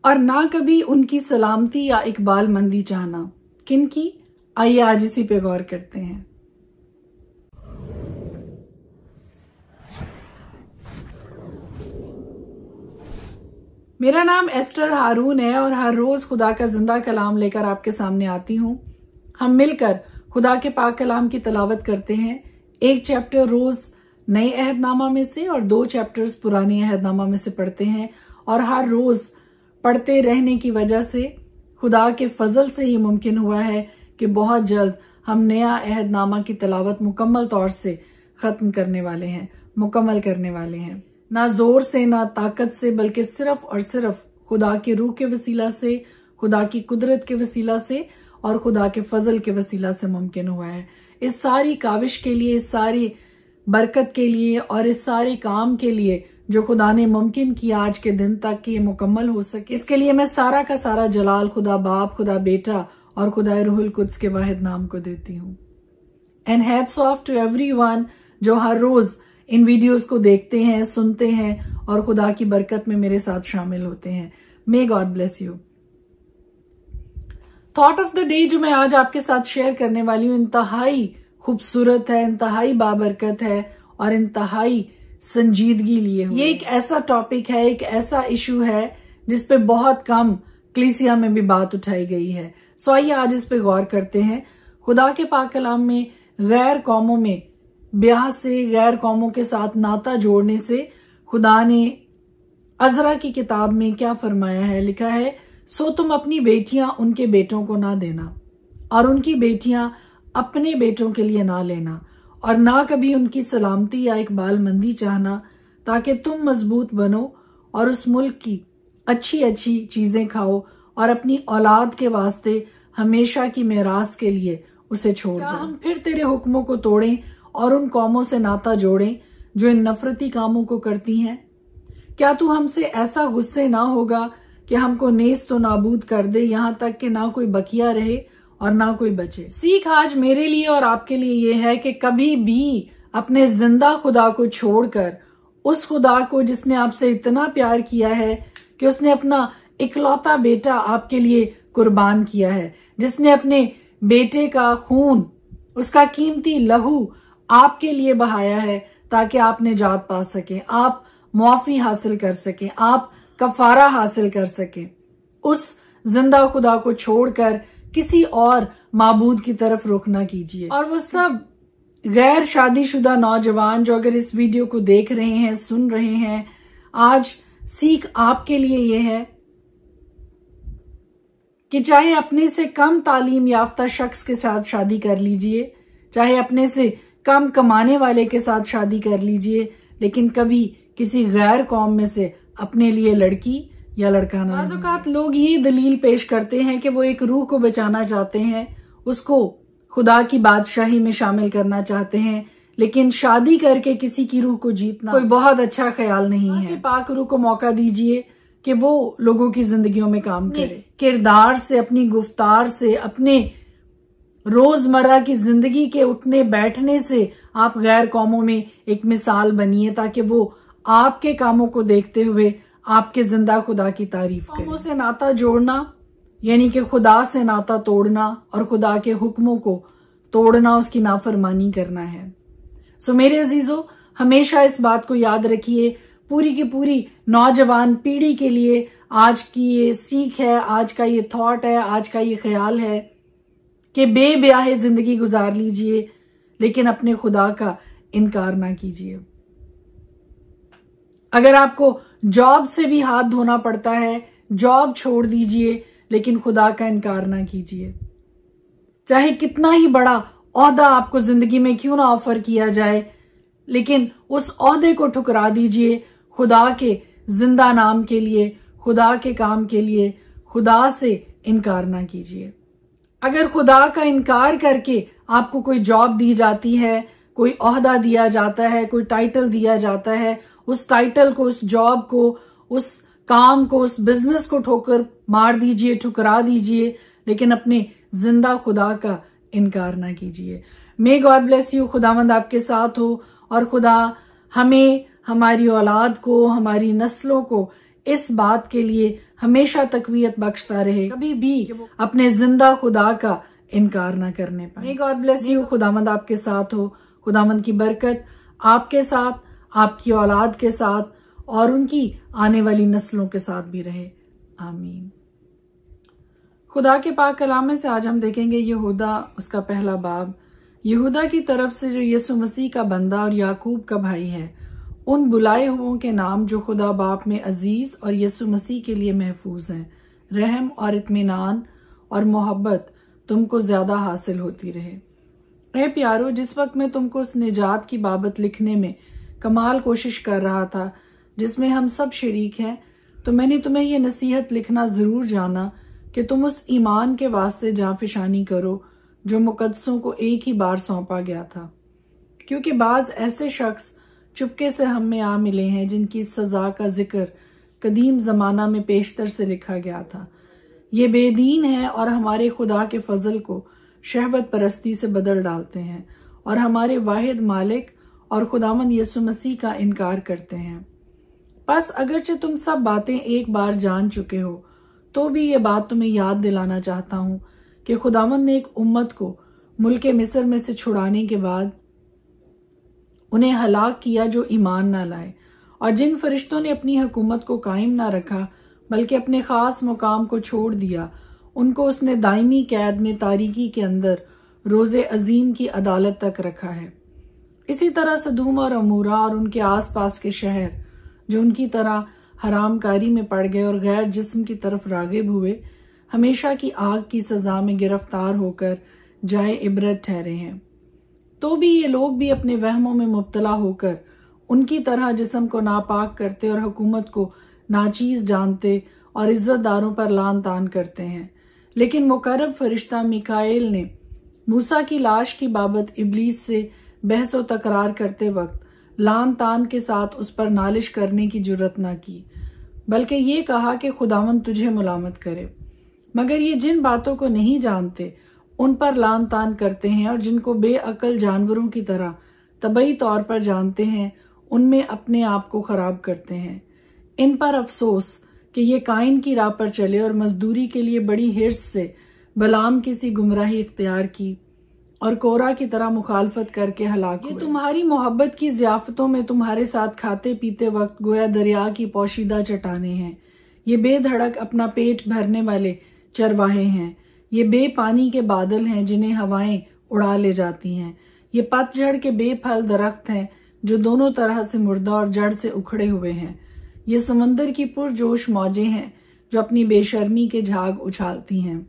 और ना कभी उनकी सलामती या इकबालमंदी चाहना। किनकी? आइए आज इसी पे गौर करते हैं। मेरा नाम एस्टर हारून है और हर रोज खुदा का जिंदा कलाम लेकर आपके सामने आती हूँ। हम मिलकर खुदा के पाक कलाम की तलावत करते हैं। एक चैप्टर रोज नए अहदनामा में से और 2 चैप्टर्स पुराने अहदनामा में से पढ़ते हैं। और हर रोज पढ़ते रहने की वजह से खुदा के फजल से ये मुमकिन हुआ है कि बहुत जल्द हम नया अहदनामा की तलावत मुकम्मल तौर से खत्म करने वाले हैं, मुकम्मल करने वाले हैं। ना जोर से ना ताकत से, बल्कि सिर्फ और सिर्फ खुदा के रूह के वसीला से, खुदा की कुदरत के वसीला से और खुदा के फजल के वसीला से मुमकिन हुआ है। इस सारी काविश के लिए, इस सारी बरकत के लिए और इस सारे काम के लिए जो खुदा ने मुमकिन किया आज के दिन तक कि ये मुकम्मल हो सके, इसके लिए मैं सारा का सारा जलाल खुदा बाप, खुदा बेटा और खुदा रूहुल कुद्स के वाहिद नाम को देती हूँ। And hats off to everyone जो हर रोज इन वीडियोस को देखते हैं, सुनते हैं और खुदा की बरकत में मेरे साथ शामिल होते हैं। May God bless you. Thought of the day जो मैं आज आपके साथ शेयर करने वाली हूँ इंतहाई खूबसूरत है, इंतहाई बाबरकत है और इंतहाई संजीदगी लिए हुए। ये एक ऐसा टॉपिक है, एक ऐसा इशू है जिसपे बहुत कम कलीसिया में भी बात उठाई गई है। सो आइए आज इस पे गौर करते हैं। खुदा के पाक कलाम में गैर कौमों में ब्याह से, गैर कौमों के साथ नाता जोड़ने से खुदा ने अजरा की किताब में क्या फरमाया है। लिखा है, सो तुम अपनी बेटियां उनके बेटों को ना देना और उनकी बेटियां अपने बेटों के लिए ना लेना और ना कभी उनकी सलामती या इकबालमंदी चाहना, ताकि तुम मजबूत बनो और उस मुल्क की अच्छी अच्छी चीजें खाओ और अपनी औलाद के वास्ते हमेशा की मेरास के लिए उसे छोड़ जाओ। हम फिर तेरे हुक्मों को तोड़ें और उन कौमों से नाता जोड़ें जो इन नफरती कामों को करती हैं। क्या तू हमसे ऐसा गुस्से ना होगा कि हमको नेस्त तो नाबूद कर दे, यहाँ तक कि ना कोई बकिया रहे और ना कोई बचे। सीख आज मेरे लिए और आपके लिए ये है कि कभी भी अपने जिंदा खुदा को छोड़कर उस खुदा को जिसने आपसे इतना प्यार किया है कि उसने अपना इकलौता बेटा आपके लिए कुर्बान किया है, जिसने अपने बेटे का खून, उसका कीमती लहू आपके लिए बहाया है ताकि आप निजात पा सकें, आप मुआफी हासिल कर सकें, आप कफारा हासिल कर सकें। उस जिंदा खुदा को छोड़कर किसी और माबूद की तरफ रुख ना कीजिए। और वो सब गैर शादीशुदा नौजवान जो अगर इस वीडियो को देख रहे हैं, सुन रहे हैं, आज सीख आपके लिए ये है कि चाहे अपने से कम तालीम याफ्ता शख्स के साथ शादी कर लीजिए, चाहे अपने से कम कमाने वाले के साथ शादी कर लीजिए, लेकिन कभी किसी गैर कौम में से अपने लिए लड़की या लड़का ना। बाज़ औक़ात लोग ये दलील पेश करते हैं कि वो एक रूह को बचाना चाहते हैं, उसको खुदा की बादशाही में शामिल करना चाहते हैं, लेकिन शादी करके किसी की रूह को जीतना कोई बहुत अच्छा ख्याल नहीं है। पाक रूह को मौका दीजिए कि वो लोगों की जिंदगियों में काम करे। किरदार से, अपनी गुफ्तार से, अपने रोजमर्रा की जिंदगी के उठने बैठने से आप गैर कौमों में एक मिसाल बनिए, ताकि वो आपके कामों को देखते हुए आपके जिंदा खुदा की तारीफ करें। कौमों से नाता जोड़ना यानी कि खुदा से नाता तोड़ना और खुदा के हुक्मों को तोड़ना, उसकी नाफरमानी करना है। सो मेरे अजीजों, हमेशा इस बात को याद रखिए, पूरी की पूरी नौजवान पीढ़ी के लिए आज की ये सीख है, आज का ये थॉट है, आज का ये ख्याल है कि बेब्याहे जिंदगी गुजार लीजिए, लेकिन अपने खुदा का इनकार ना कीजिए। अगर आपको जॉब से भी हाथ धोना पड़ता है, जॉब छोड़ दीजिए, लेकिन खुदा का इनकार ना कीजिए। चाहे कितना ही बड़ा ओहदा आपको जिंदगी में क्यों ना ऑफर किया जाए, लेकिन उस ओहदे को ठुकरा दीजिए खुदा के जिंदा नाम के लिए, खुदा के काम के लिए। खुदा से इनकार ना कीजिए। अगर खुदा का इनकार करके आपको कोई जॉब दी जाती है, कोई ओहदा दिया जाता है, कोई टाइटल दिया जाता है, उस टाइटल को, उस जॉब को, उस काम को, उस बिजनेस को ठोकर मार दीजिए, ठुकरा दीजिए, लेकिन अपने जिंदा खुदा का इनकार ना कीजिए। May God bless you. खुदावंद आपके साथ हो और खुदा हमें, हमारी औलाद को, हमारी नस्लों को इस बात के लिए हमेशा तकवीयत बख्शता रहे, कभी भी अपने जिंदा खुदा का इनकार न करने पाए। May God bless you. खुदावंद आपके साथ हो। खुदावंद की बरकत आपके साथ, आपकी औलाद के साथ और उनकी आने वाली नस्लों के साथ भी रहे। आमीन। खुदा के पाक कलाम से आज हम देखेंगे यहूदा, उसका पहला बाब। यहूदा की तरफ से जो यीशु मसीह का बंदा और याकूब का भाई है, उन बुलाए हुओं के नाम जो खुदा बाप में अजीज और यीशु मसीह के लिए महफूज हैं। रहम और इत्मीनान और मोहब्बत तुमको ज्यादा हासिल होती रहे। ऐ प्यारो, जिस वक्त मैं तुमको उस निजात की बाबत लिखने में कमाल कोशिश कर रहा था जिसमें हम सब शरीक हैं, तो मैंने तुम्हें ये नसीहत लिखना जरूर जाना कि तुम उस ईमान के वास्ते जांफिशानी करो जो मुकद्दसों को एक ही बार सौंपा गया था, क्योंकि बाज ऐसे शख्स चुपके से हम में आ मिले हैं जिनकी सजा का जिक्र कदीम जमाना में पेशतर से लिखा गया था। ये बेदीन है और हमारे खुदा के फजल को शहवत परस्ती से बदल डालते हैं और हमारे वाहिद मालिक और खुदावंद यीशु मसीह का इनकार करते हैं। बस अगरचे तुम सब बातें एक बार जान चुके हो, तो भी ये बात तुम्हें याद दिलाना चाहता हूं कि खुदावंद ने एक उम्मत को मुल्क मिस्र में से छुड़ाने के बाद उन्हें हलाक किया जो ईमान न लाए, और जिन फरिश्तों ने अपनी हुकूमत को कायम न रखा बल्कि अपने खास मुकाम को छोड़ दिया, उनको उसने दायमी कैद में तारीकी के अंदर रोजे अजीम की अदालत तक रखा है। इसी तरह सदूम और अमूरा और उनके आसपास के शहर जो उनकी तरह हरामकारी में पड़ गए और गैर जिस्म की तरफ रागिब हुए, हमेशा की आग की सजा में गिरफ्तार होकर जाए इबरत ठहरे हैं। तो भी ये लोग भी अपने वहमों में मुब्तला होकर उनकी तरह जिस्म को नापाक करते और हुकूमत को नाचीज जानते और इज्जतदारों पर लान तान करते हैं। लेकिन मुकर्रब फरिश्ता मिकाएल ने मूसा की लाश की बाबत इबलीस से बहस और तकरार करते वक्त लान तान के साथ उस पर नालिश करने की जुर्रत न की, बल्कि ये कहा कि खुदावंद तुझे मुलामत करे। मगर ये जिन बातों को नहीं जानते उन पर लान तान करते हैं, और जिनको बेअकल जानवरों की तरह तबई तौर पर जानते हैं उनमें अपने आप को खराब करते हैं। इन पर अफसोस कि ये काइन की राह पर चले और मजदूरी के लिए बड़ी हिर्स से बलाम की सी गुमराही इख्तियार की और कोरा की तरह मुखालफत करके हलाक हुए। तुम्हारी मोहब्बत की ज़ियाफतों में तुम्हारे साथ खाते पीते वक्त गोया दरिया की पोशीदा चट्टाने हैं। ये बेधड़क अपना पेट भरने वाले चरवाहे हैं। ये बेपानी के बादल हैं जिन्हें हवाएं उड़ा ले जाती हैं। ये पतझड़ के बेफल दरख्त हैं जो दोनों तरह से मुर्दा और जड़ से उखड़े हुए हैं। ये समंदर की पुरजोश मौजें हैं जो अपनी बेशर्मी के झाग उछालती हैं।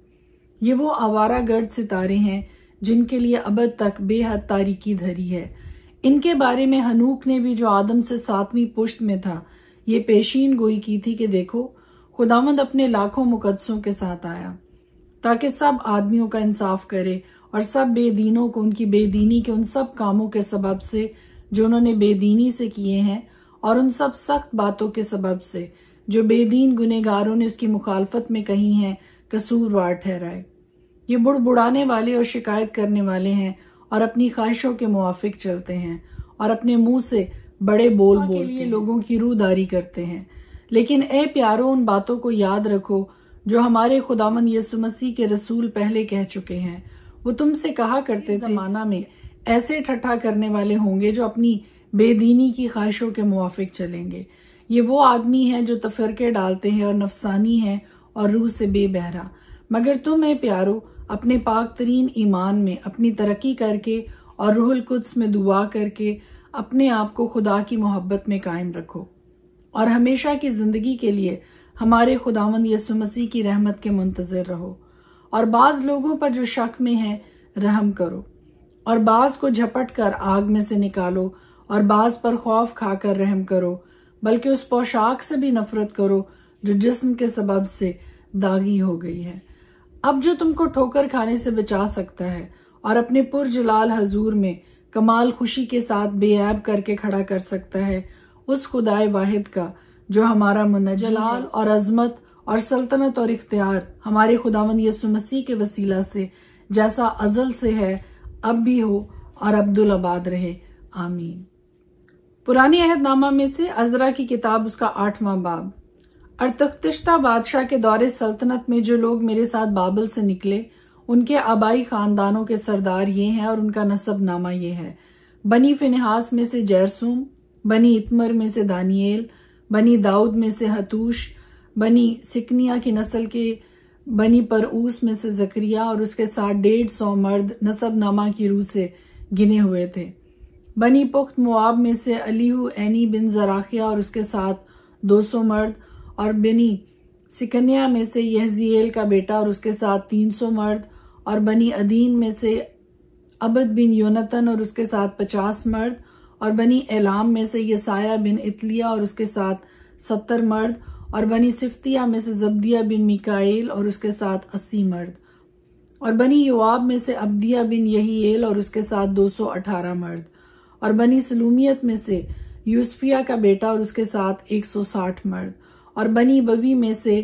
ये वो आवारा गर्द सितारे हैं जिनके लिए अबद तक बेहद तारीकी धरी है। इनके बारे में हनूक ने भी, जो आदम से 7वीं पुश्त में था, ये पेशीन गोई की थी कि देखो खुदावंद अपने लाखों मुकद्दसों के साथ आया ताकि सब आदमियों का इंसाफ करे और सब बेदीनों को उनकी बेदीनी के उन सब कामों के सबब से जो उन्होंने बेदीनी से किए हैं और उन सब सख्त बातों के सबब से जो बेदीन गुनेगारों ने उसकी मुखालफत में कही हैं, कसूरवार ठहराए। ये बुड़बुड़ाने वाले और शिकायत करने वाले हैं और अपनी ख्वाहिशों के मुआफिक चलते हैं और अपने मुंह से बड़े बोल बोल के लिए लोगों की रूहदारी करते हैं। लेकिन ए प्यारो, उन बातों को याद रखो जो हमारे खुदावंद यीशु मसीह के रसूल पहले कह चुके हैं। वो तुमसे कहा करते जमाना में ऐसे ठट्ठा करने वाले होंगे जो अपनी बेदीनी की ख्वाहिशों के मुआफिक चलेंगे। ये वो आदमी हैं जो तफरके डालते हैं और नफसानी हैं और रूह से बेबहरा। मगर तुम ए प्यारो, अपने पाक तरीन ईमान में अपनी तरक्की करके और रूहुल कुद्स में दुआ करके अपने आप को खुदा की मोहब्बत में कायम रखो और हमेशा की जिंदगी के लिए हमारे खुदावंद यीशु मसीह की रहमत के मुंतजर रहो। और बाज लोगों पर जो शक में है रहम करो, और बाज को झपट कर आग में से निकालो, और बाज पर खौफ खाकर रहम करो, बल्कि उस पोशाक से भी नफरत करो जो जिस्म के सबब से दागी हो गई है। अब जो तुमको ठोकर खाने से बचा सकता है और अपने पुरजलाल हजूर में कमाल खुशी के साथ बेऐब करके खड़ा कर सकता है, उस खुदाए वाहिद का जो हमारा मुन्नजलाल और अजमत और सल्तनत और इख्तियार हमारे खुदावंद यीशु मसीह के वसीला से जैसा अजल से है, अब भी हो और अब्दुल आबाद रहे। आमीन। पुरानी अहदनामा में से अजरा की किताब, उसका 8वां बाब। अरतख्तिश्ता बादशाह के दौरे सल्तनत में जो लोग मेरे साथ बाबल से निकले उनके आबाई खानदानों के सरदार ये हैं और उनका नसब नामा ये है। बनी फिनहास में से जैरसूम, बनी इतमर में से दानिएल, बनी दाऊद में से हतूश, बनी सिकनिया की नस्ल के बनी परऊस में से जकरिया और उसके साथ 150 मर्द नसब नामा की रूह से गिने हुए थे। बनी पुख्त मुआब में से अलीहू एनी बिन जराखिया और उसके साथ 200 मर्द, और बनी सिकनिया में से यहजीएल का बेटा और उसके साथ 300 मर्द, और बनी अदीन में से अबद बिन योनतन और उसके साथ 50 मर्द, और बनी एलाम में से यसाया बिन इतलिया और उसके साथ 70 मर्द, और बनी सिफ्तिया में से जब्दिया बिन मिकाएल और उसके साथ 80 मर्द, और बनी योआब में से अब्दिया बिन यहीएल और उसके साथ 218 मर्द, और बनी सलूमियत में से यूसफिया का बेटा और उसके साथ 160 मर्द, और बनी बबी में से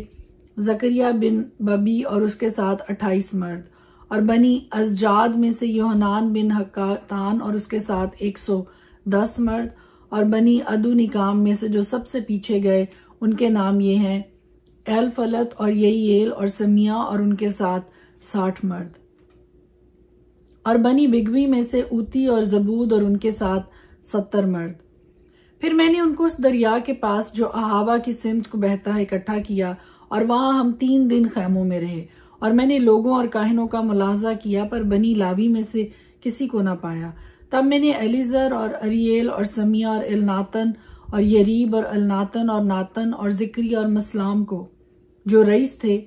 जकरिया बिन बबी और उसके साथ 28 मर्द, और बनी अजजाद में से योहनान बिन हक्कातान और उसके साथ 110 मर्द, और बनी अदू निकाम में से जो सबसे पीछे गए उनके नाम ये हैं एल फलत और यहीएल और समिया और उनके साथ 60 मर्द, और बनी बिगवी में से ऊती और जबूद और उनके साथ 70 मर्द। फिर मैंने उनको उस दरिया के पास जो अहावा की सिमत को बहता है इकट्ठा किया और वहां हम 3 दिन खैमों में रहे, और मैंने लोगों और काहिनों का मुलाजा किया पर बनी लावी में से किसी को न पाया। तब मैंने एलिजर और अरियल और समिया और एलनातन और यरीब और अलनातन और नातन और जिक्री और मसलाम को जो रईस थे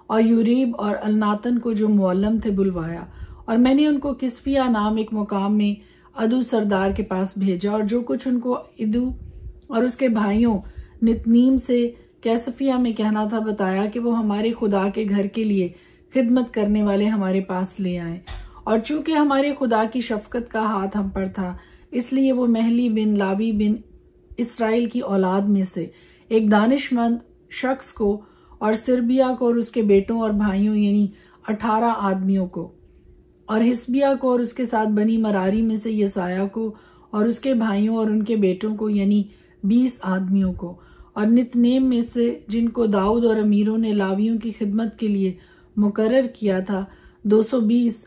और यूरीब और अलनातन को जो मुअल्लम थे बुलवाया, और मैंने उनको किस्फिया नाम एक मुकाम में अदू सरदार के पास भेजा, और जो कुछ उनको इदू और उसके भाइयों नितनीम से कैसफिया में कहना था बताया कि वो हमारे खुदा के घर के लिए खिदमत करने वाले हमारे पास ले आए। और चूंकि हमारे खुदा की शफकत का हाथ हम पर था, इसलिए वो महली बिन लावी बिन इसराइल की औलाद में से एक दानिशमंद शख्स को और सिरबिया को और उसके बेटों और भाइयों यानी 18 आदमियों को, और हिस्बिया को और उसके साथ बनी मरारी में से यसाया को और उसके भाइयों और उनके बेटों को यानी 20 आदमियों को, और नितनेम में से जिनको दाऊद और अमीरों ने लावियों की खिदमत के लिए मुकर्रर किया था 220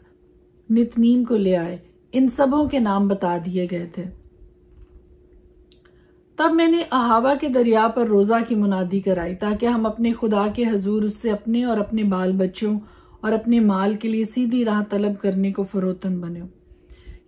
नितनीम को ले आए। इन सबों के नाम बता दिए गए थे। तब मैंने अहावा के दरिया पर रोजा की मुनादी कराई ताकि हम अपने खुदा के हजूर उससे अपने और अपने बाल बच्चों और अपने माल के लिए सीधी राह तलब करने को फरोतन बने,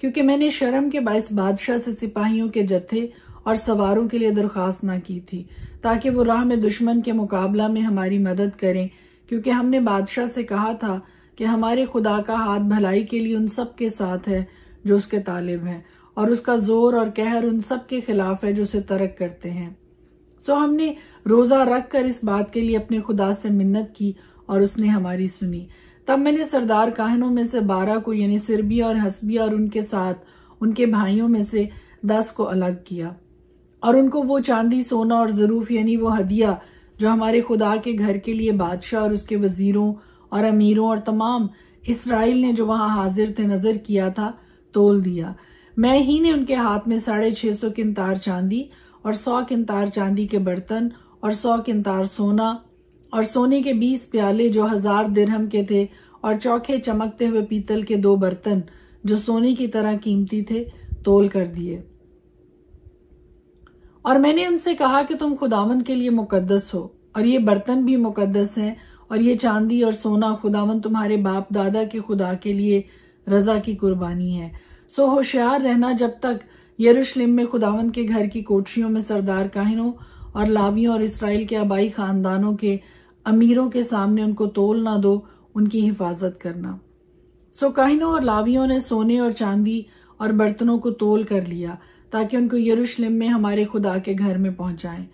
क्योंकि मैंने शर्म के बाइस बादशाह से सिपाहियों के जत्थे और सवारों के लिए दरख्वास्त न की थी ताकि वो राह में दुश्मन के मुकाबला में हमारी मदद करें, क्योंकि हमने बादशाह से कहा था कि हमारे खुदा का हाथ भलाई के लिए उन सब के साथ है जो उसके तालिब हैं, और उसका जोर और कहर उन सब के खिलाफ है जो उसे तरक करते हैं। सो हमने रोजा रख कर इस बात के लिए अपने खुदा से मिन्नत की और उसने हमारी सुनी। तब मैंने सरदार काहिनों में से 12 को यानी सिरबिया और हसबिया और उनके साथ उनके भाइयों में से 10 को अलग किया, और उनको वो चांदी सोना और जरूफ यानी वो हदिया जो हमारे खुदा के घर के लिए बादशाह और उसके वजीरों और अमीरों और तमाम इसराइल ने जो वहां हाजिर थे नजर किया था तोल दिया। मैं ही ने उनके हाथ में 650 किंतार चांदी और 100 किंतार चांदी के बर्तन और 100 किंतार सोना और सोने के 20 प्याले जो 1000 दिरहम के थे और चौखे चमकते हुए पीतल के 2 बर्तन जो सोने की तरह कीमती थे तोल कर दिए। और मैंने उनसे कहा कि तुम खुदावंद के लिए मुकद्दस हो और ये बर्तन भी मुकद्दस हैं, और ये चांदी और सोना खुदावंद तुम्हारे बाप दादा के खुदा के लिए रजा की कुर्बानी है। सो होशियार रहना जब तक यरूशलेम में खुदावंद के घर की कोठरियों में सरदार काहिनों और लावियों और इसराइल के आबाई खानदानों के अमीरों के सामने उनको तोल ना दो, उनकी हिफाजत करना। सो काहिनों और लावियों ने सोने और चांदी और बर्तनों को तोल कर लिया ताकि उनको यरूशलेम में हमारे खुदा के घर में पहुंचाएं।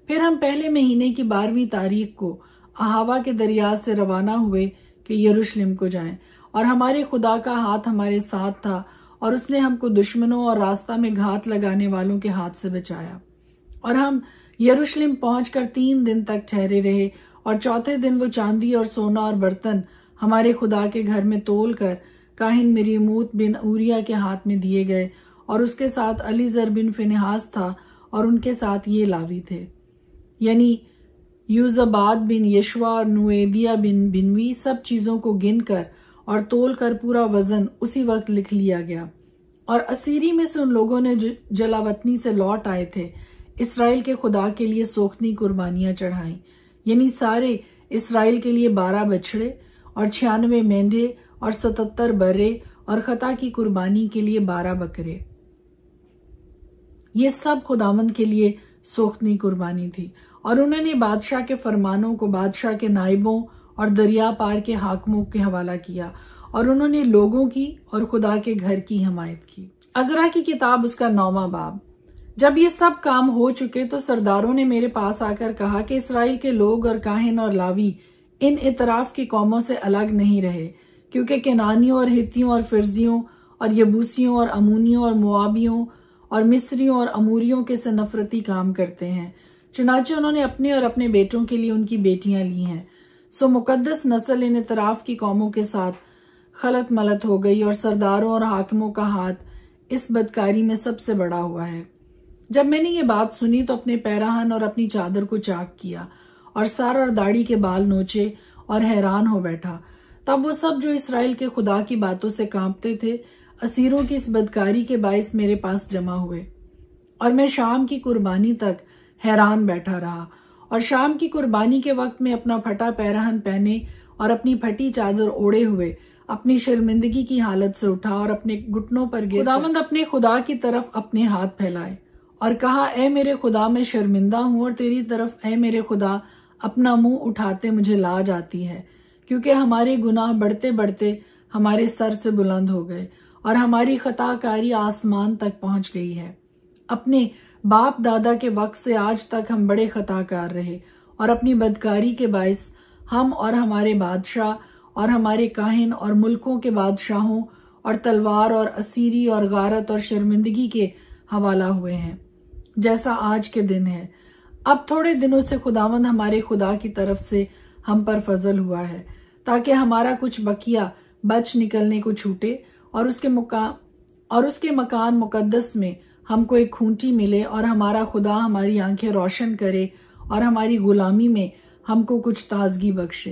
फिर हम पहले महीने की 12वीं तारीख को अहावा के दरिया से रवाना हुए कि यरूशलेम को जाएं, और हमारे खुदा का हाथ हमारे साथ था और उसने हमको दुश्मनों और रास्ता में घात लगाने वालों के हाथ से बचाया। और हम यरूशलेम पहुंचकर 3 दिन तक ठहरे रहे, और चौथे दिन वो चांदी और सोना और बर्तन हमारे खुदा के घर में तोल कर काहिन मिरीमूत बिन ऊरिया के हाथ में दिए गए, और उसके साथ अलीजर बिन फिनहास था और उनके साथ ये लावी थे यानी यूजबाद बिन यशवा और नुएदिया बिन बिनवी सब चीजों को गिनकर और तोलकर पूरा वजन उसी वक्त लिख लिया गया। और असीरी में से उन लोगों ने जो जलावतनी से लौट आए थे इसराइल के खुदा के लिए सोखनी कुर्बानियां चढ़ाई, यानी सारे इसराइल के लिए 12 बछड़े और 96 मेंढे और 77 बर्रे और खता की कुर्बानी के लिए 12 बकरे। ये सब खुदावंद के लिए सोखनी कुर्बानी थी। और उन्होंने बादशाह के फरमानों को बादशाह के नाइबों और दरिया पार के हाकिमों के हवाला किया और उन्होंने लोगों की और खुदा के घर की हिमायत की। अजरा की किताब उसका 9वां बाब। जब ये सब काम हो चुके तो सरदारों ने मेरे पास आकर कहा कि इसराइल के लोग और काहिन और लावी इन इतराफ की कौमों से अलग नहीं रहे, क्योंकि केनानियों और हित्तियों और फिरजियों और यबूसियों और अमूनियों और मुआबियों और मिस्रियों और अमूरियों के से नफरती काम करते हैं। चुनाचे उन्होंने अपने और अपने बेटों के लिए उनकी बेटियां ली हैं। सो मुकद्दस नस्ल इन इतराफ की कौमों के साथ खलत मलत हो गई और सरदारों और हाकिमों का हाथ इस बदकारी में सबसे बड़ा हुआ है। जब मैंने ये बात सुनी तो अपने पैराहन और अपनी चादर को चाक किया और सर और दाढ़ी के बाल नोचे और हैरान हो बैठा। तब वो सब जो इसराइल के खुदा की बातों से कांपते थे असीरों की इस बदकारी के बाइस मेरे पास जमा हुए और मैं शाम की कुर्बानी तक हैरान बैठा रहा। और शाम की कुर्बानी के वक्त में अपना फटा पैराहन पहने और अपनी फटी चादर ओढ़े हुए अपनी शर्मिंदगी की हालत से उठा और अपने घुटनों पर गिर खुदावंद अपने खुदा की तरफ अपने हाथ फैलाए और कहा, ए मेरे खुदा, मैं शर्मिंदा हूं और तेरी तरफ ए मेरे खुदा अपना मुंह उठाते मुझे लाज आती है, क्योंकि हमारे गुनाह बढ़ते बढ़ते हमारे सर से बुलंद हो गए और हमारी खताकारी आसमान तक पहुंच गई है। अपने बाप दादा के वक्त से आज तक हम बड़े खताकार रहे और अपनी बदकारी के बाइस हम और हमारे बादशाह और हमारे काहिन और मुल्कों के बादशाहों और तलवार और असीरी और गारत और शर्मिंदगी के हवाला हुए हैं, जैसा आज के दिन है। अब थोड़े दिनों से खुदावंद हमारे खुदा की तरफ से हम पर फजल हुआ है, ताकि हमारा कुछ बकिया बच निकलने को छूटे और उसके मकान मुकद्दस में हमको एक खूंटी मिले और हमारा खुदा हमारी आंखें रोशन करे और हमारी गुलामी में हमको कुछ ताजगी बख्शे,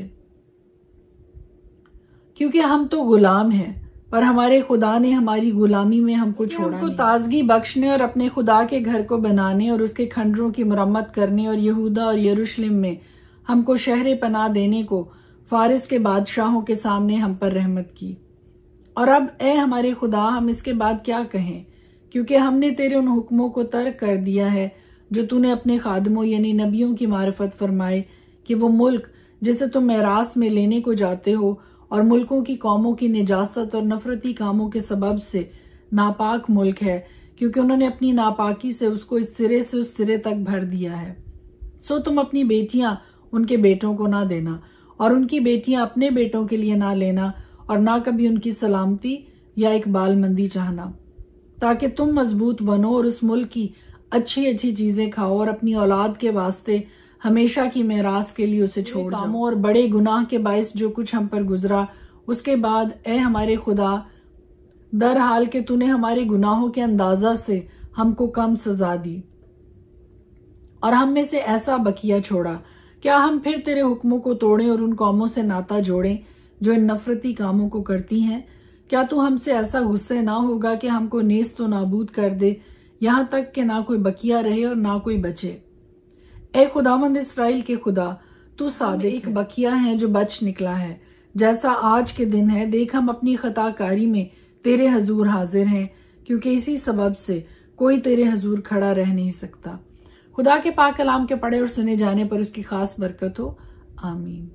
क्योंकि हम तो गुलाम हैं पर हमारे खुदा ने हमारी गुलामी में हमको छोड़ा नहीं। ताजगी बख्शने और अपने खुदा के घर को बनाने और उसके खंडरों की मरम्मत करने और यहूदा और यरूशलेम में हमको शहर पनाह देने को फारिस के बादशाहों के सामने हम पर रहमत की। और अब ए हमारे खुदा, हम इसके बाद क्या कहें, क्योंकि हमने तेरे उन हुक्मों को तर्क कर दिया है जो तूने अपने खादमों यानी नबियों की मार्फत फरमाए कि वो मुल्क जिसे तुम मेरास में लेने को जाते हो और मुल्कों की कौमों की निजासत और नफरती कामों के सबब से नापाक मुल्क है, क्योंकि उन्होंने अपनी नापाकी से उसको इस सिरे से उस सिरे तक भर दिया है। सो तुम अपनी बेटियां उनके बेटों को ना देना और उनकी बेटियां अपने बेटों के लिए ना लेना और ना कभी उनकी सलामती या एक बालमंदी चाहना, ताकि तुम मजबूत बनो और उस मुल्क की अच्छी अच्छी चीजें खाओ और अपनी औलाद के वास्ते हमेशा की मेरास के लिए उसे छोड़ कामों और बड़े गुनाह के बाइस जो कुछ हम पर गुजरा उसके बाद ए हमारे खुदा, दर हाल के तूने हमारे गुनाहों के अंदाजा से हमको कम सजा दी और हम में से ऐसा बकिया छोड़ा, क्या हम फिर तेरे हुक्मों को तोड़ें और उन कौमों से नाता जोड़ें जो इन नफरती कामों को करती हैं? क्या तू हमसे ऐसा गुस्से ना होगा कि हमको नेस्त तो नाबूद कर दे, यहाँ तक कि ना कोई बकिया रहे और ना कोई बचे? ए खुदावंद इस्राएल के खुदा, तू सादिक एक बकिया है जो बच निकला है, जैसा आज के दिन है। देख, हम अपनी खताकारी में तेरे हजूर हाजिर हैं, क्योंकि इसी सबब से कोई तेरे हजूर खड़ा रह नहीं सकता। खुदा के पाक कलाम के पढ़े और सुने जाने पर उसकी खास बरकत हो। आमीन।